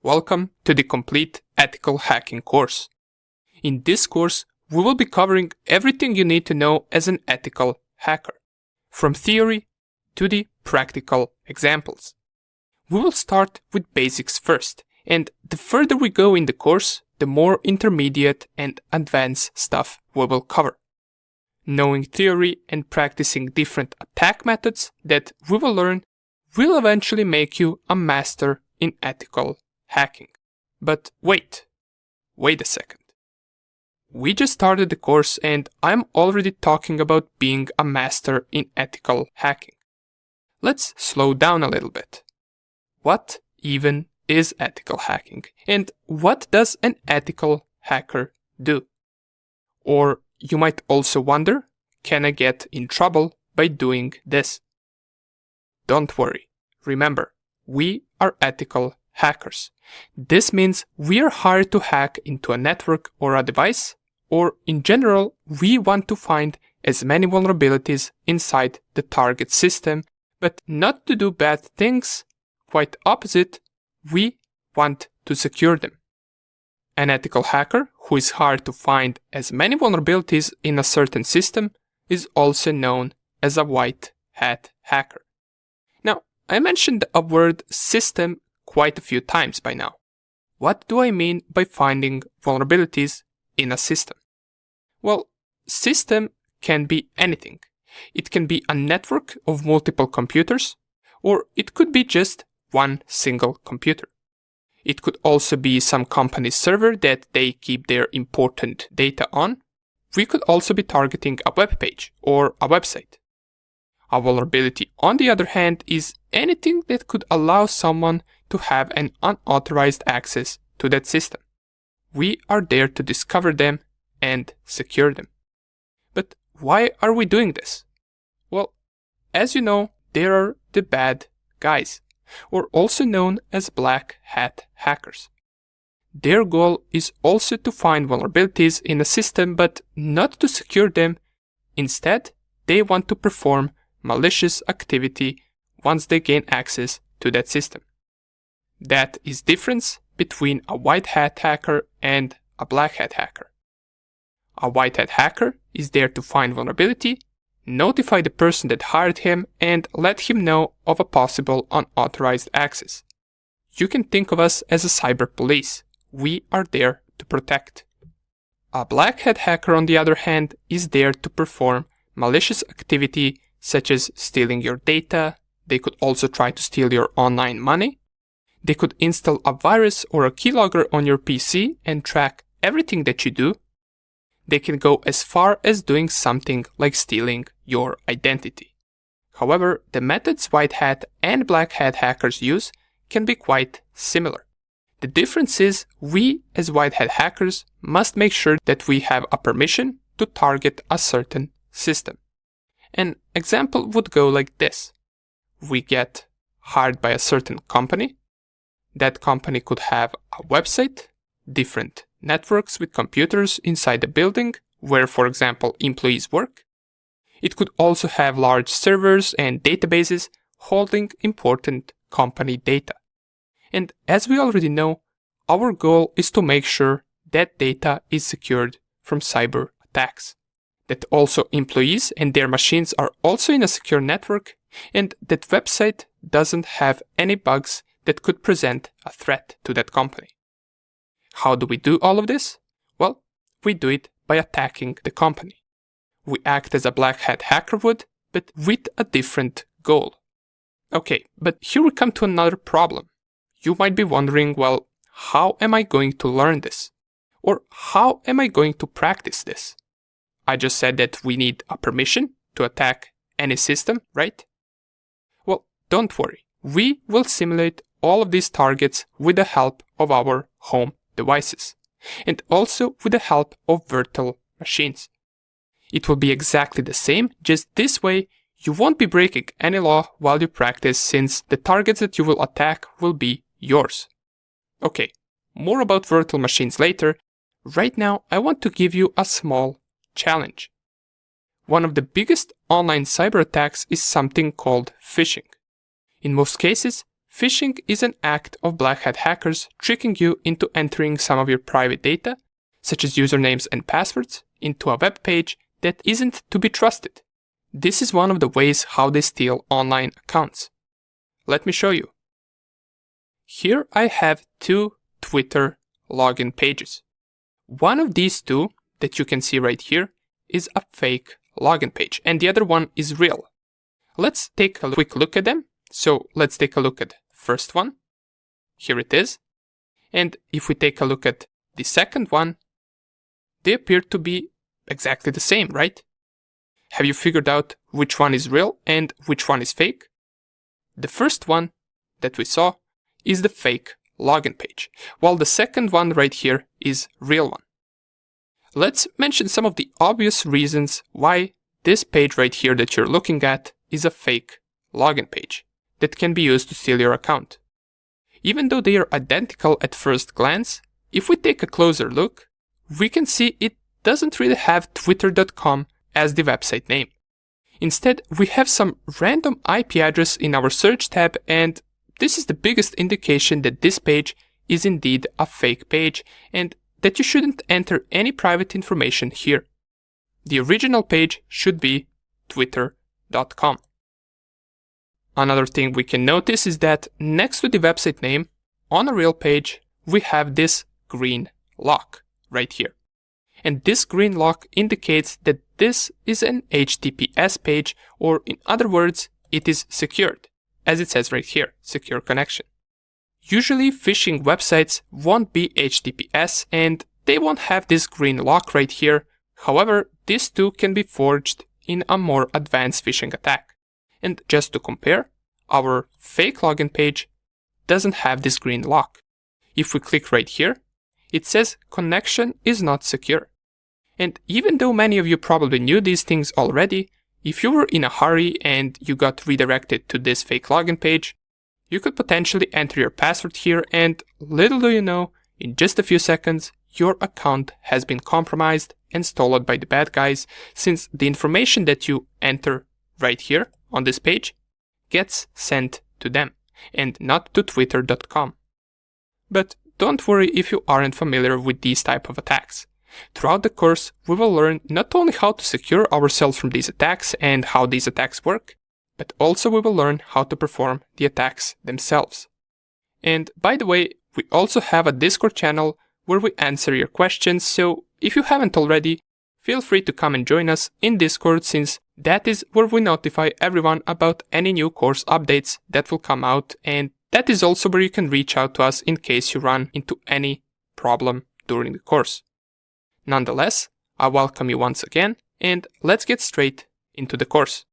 Welcome to the complete ethical hacking course. In this course, we will be covering everything you need to know as an ethical hacker, from theory to the practical examples. We will start with basics first, and the further we go in the course, the more intermediate and advanced stuff we will cover. Knowing theory and practicing different attack methods that we will learn will eventually make you a master in ethical hacking. But wait a second. We just started the course and I'm already talking about being a master in ethical hacking. Let's slow down a little bit. What even is ethical hacking? And what does an ethical hacker do? Or you might also wonder, can I get in trouble by doing this? Don't worry. Remember, we are ethical hackers. This means we are hired to hack into a network or a device, or in general, we want to find as many vulnerabilities inside the target system, but not to do bad things. Quite opposite, we want to secure them. An ethical hacker who is hired to find as many vulnerabilities in a certain system is also known as a white hat hacker. Now, I mentioned a word system quite a few times by now. What do I mean by finding vulnerabilities in a system? Well, system can be anything. It can be a network of multiple computers, or it could be just one single computer. It could also be some company's server that they keep their important data on. We could also be targeting a web page or a website. A vulnerability, on the other hand, is anything that could allow someone to have an unauthorized access to that system. We are there to discover them and secure them. But why are we doing this? Well, as you know, there are the bad guys, or also known as black hat hackers. Their goal is also to find vulnerabilities in a system, but not to secure them. Instead, they want to perform malicious activity once they gain access to that system. That is the difference between a white hat hacker and a black hat hacker. A white hat hacker is there to find vulnerability, notify the person that hired him, and let him know of a possible unauthorized access. You can think of us as a cyber police. We are there to protect. A black hat hacker, on the other hand, is there to perform malicious activity such as stealing your data. They could also try to steal your online money. They could install a virus or a keylogger on your PC and track everything that you do. They can go as far as doing something like stealing your identity. However, the methods white hat and black hat hackers use can be quite similar. The difference is we as white hat hackers must make sure that we have a permission to target a certain system. An example would go like this. We get hired by a certain company. That company could have a website, different networks with computers inside the building where, for example, employees work. It could also have large servers and databases holding important company data. And as we already know, our goal is to make sure that data is secured from cyber attacks, that also employees and their machines are also in a secure network, and that website doesn't have any bugs that could present a threat to that company. How do we do all of this? Well, we do it by attacking the company. We act as a black hat hacker would, but with a different goal. Okay, but here we come to another problem. You might be wondering, well, how am I going to learn this? Or how am I going to practice this? I just said that we need a permission to attack any system, right? Well, don't worry. We will simulate all of these targets with the help of our home devices, and also with the help of virtual machines. It will be exactly the same, just this way you won't be breaking any law while you practice, since the targets that you will attack will be yours. Okay, more about virtual machines later. Right now I want to give you a small challenge. One of the biggest online cyber attacks is something called phishing. In most cases, Phishing is an act of black hat hackers tricking you into entering some of your private data, such as usernames and passwords, into a web page that isn't to be trusted. This is one of the ways how they steal online accounts. Let me show you. Here I have two Twitter login pages. One of these two that you can see right here is a fake login page, and the other one is real. Let's take a quick look at them. So let's take a look at the first one. Here it is. And if we take a look at the second one, they appear to be exactly the same, right? Have you figured out which one is real and which one is fake? The first one that we saw is the fake login page, while the second one right here is real one. Let's mention some of the obvious reasons why this page right here that you're looking at is a fake login page that can be used to steal your account. Even though they are identical at first glance, if we take a closer look, we can see it doesn't really have twitter.com as the website name. Instead, we have some random IP address in our search tab, and this is the biggest indication that this page is indeed a fake page and that you shouldn't enter any private information here. The original page should be twitter.com. Another thing we can notice is that next to the website name, on a real page, we have this green lock right here. And this green lock indicates that this is an HTTPS page, or in other words, it is secured, as it says right here, secure connection. Usually phishing websites won't be HTTPS and they won't have this green lock right here. However, this too can be forged in a more advanced phishing attack. And just to compare, our fake login page doesn't have this green lock. If we click right here, it says connection is not secure. And even though many of you probably knew these things already, if you were in a hurry and you got redirected to this fake login page, you could potentially enter your password here, and little do you know, in just a few seconds, your account has been compromised and stolen by the bad guys, since the information that you enter right here on this page gets sent to them and not to twitter.com. But don't worry if you aren't familiar with these type of attacks. Throughout the course, we will learn not only how to secure ourselves from these attacks and how these attacks work, but also we will learn how to perform the attacks themselves. And by the way, we also have a Discord channel where we answer your questions, so if you haven't already, feel free to come and join us in Discord, since that is where we notify everyone about any new course updates that will come out, and that is also where you can reach out to us in case you run into any problem during the course. Nonetheless, I welcome you once again, and let's get straight into the course.